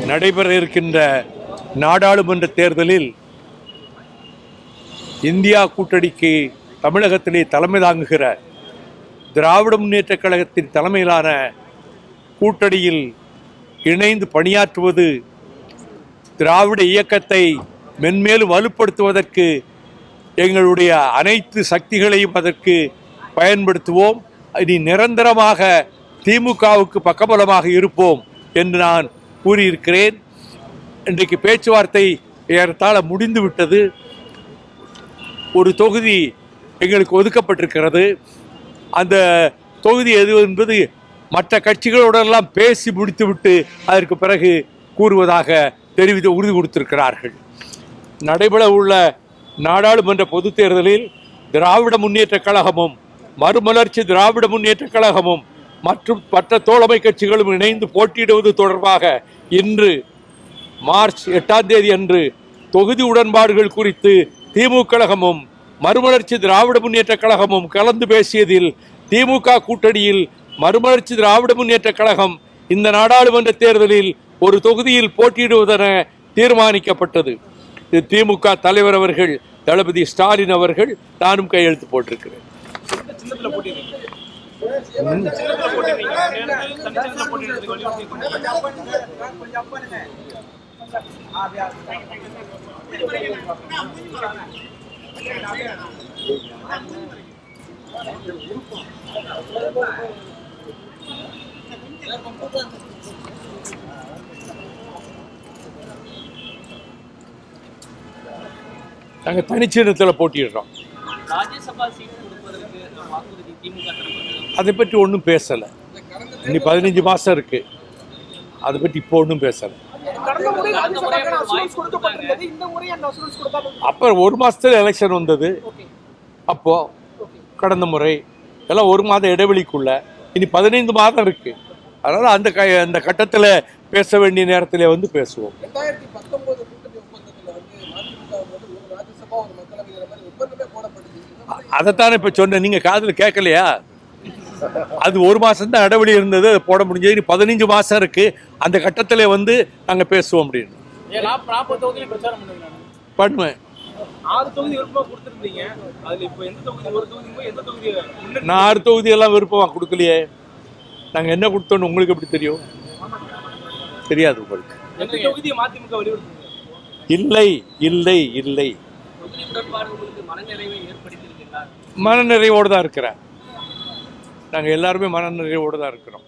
நடைபெற இருக்கின்ற நாடாளுமன்ற தேர்தலில் இந்தியா கூட்டணிக்கு தமிழகத்திலே தலைமை தாங்குகிற திராவிட முன்னேற்றக் கழகத்தின் தலைமையிலான கூட்டணியில் இணைந்து பணியாற்றுவது திராவிட இயக்கத்தை மென்மேலும் வலுப்படுத்துவதற்கு எங்களுடைய அனைத்து சக்திகளையும் அதற்கு பயன்படுத்துவோம். இனி நிரந்தரமாக திமுகவுக்கு பக்கபலமாக இருப்போம் என்று நான் கூறியிருக்கிறேன். இன்றைக்கு பேச்சுவார்த்தை ஏறத்தாழ முடிந்துவிட்டது. ஒரு தொகுதி எங்களுக்கு ஒதுக்கப்பட்டிருக்கிறது. அந்த தொகுதி எது என்பது மற்ற கட்சிகளோடெல்லாம் பேசி முடித்துவிட்டு அதற்கு பிறகு கூறுவதாக உறுதி கொடுத்திருக்கிறார்கள். நடைபெற உள்ள நாடாளுமன்ற பொதுத் தேர்தலில் திராவிட முன்னேற்றக் கழகமும் மறுமலர்ச்சி திராவிட முன்னேற்றக் கழகமும் மற்றும் மற்ற தோழமை கட்சிகளும் இணைந்து போட்டியிடுவது தொடர்பாக இன்று மார்ச் 8ஆம் தேதி அன்று தொகுதி உடன்பாடுகள் குறித்து திமுக கழகமும் மறுமலர்ச்சி திராவிட முன்னேற்றக் கழகமும் கலந்து பேசியதில் திமுக கூட்டணியில் மறுமலர்ச்சி திராவிட முன்னேற்றக் கழகம் இந்த நாடாளுமன்ற தேர்தலில் ஒரு தொகுதியில் போட்டியிடுவதென தீர்மானிக்கப்பட்டது. இது திமுக தலைவர் அவர்கள் தளபதி ஸ்டாலின் அவர்கள் நானும் கையெழுத்து போட்டிருக்கிறேன். நாங்கள் தனிச்சின்னத்தில் போட்டிடுறோம். அதை பற்றி ஒன்றும் பேசலை. இன்னி 15 மாதம் இருக்கு. அதை பற்றி இப்போ ஒன்றும் பேசலை. அப்புறம் 1 மாதத்துல எலெக்ஷன் வந்தது. அப்போ கடந்த முறை எல்லாம் 1 மாத இடைவெளிக்குள்ள இனி 15 மாதம் இருக்கு. அதனால அந்த கட்டத்தில் பேச வேண்டிய நேரத்தில் வந்து பேசுவோம். அதைத்தானே இப்ப சொன்னேன். நீங்க காதுல கேட்கலையா? அது 1 மாசம் தான் இடைவெளி இருந்தது, அதை போட முடிஞ்சது. இனி 15 மாசம் இருக்கு. அந்த கட்டத்திலே வந்து நாங்க பேசுவோம் அப்படின்னு பண்ணுவேன். நான் 6 தொகுதி எல்லாம் விருப்பமா கொடுக்கலையே. நாங்க என்ன கொடுத்தோன்னு உங்களுக்கு எப்படி தெரியும்? தெரியாது உங்களுக்கு. இல்லை இல்லை இல்லை, மனநிறைவோடு தான் இருக்கிறேன். நாங்கள் எல்லாருமே மனநிறைவோடு தான் இருக்கிறோம்.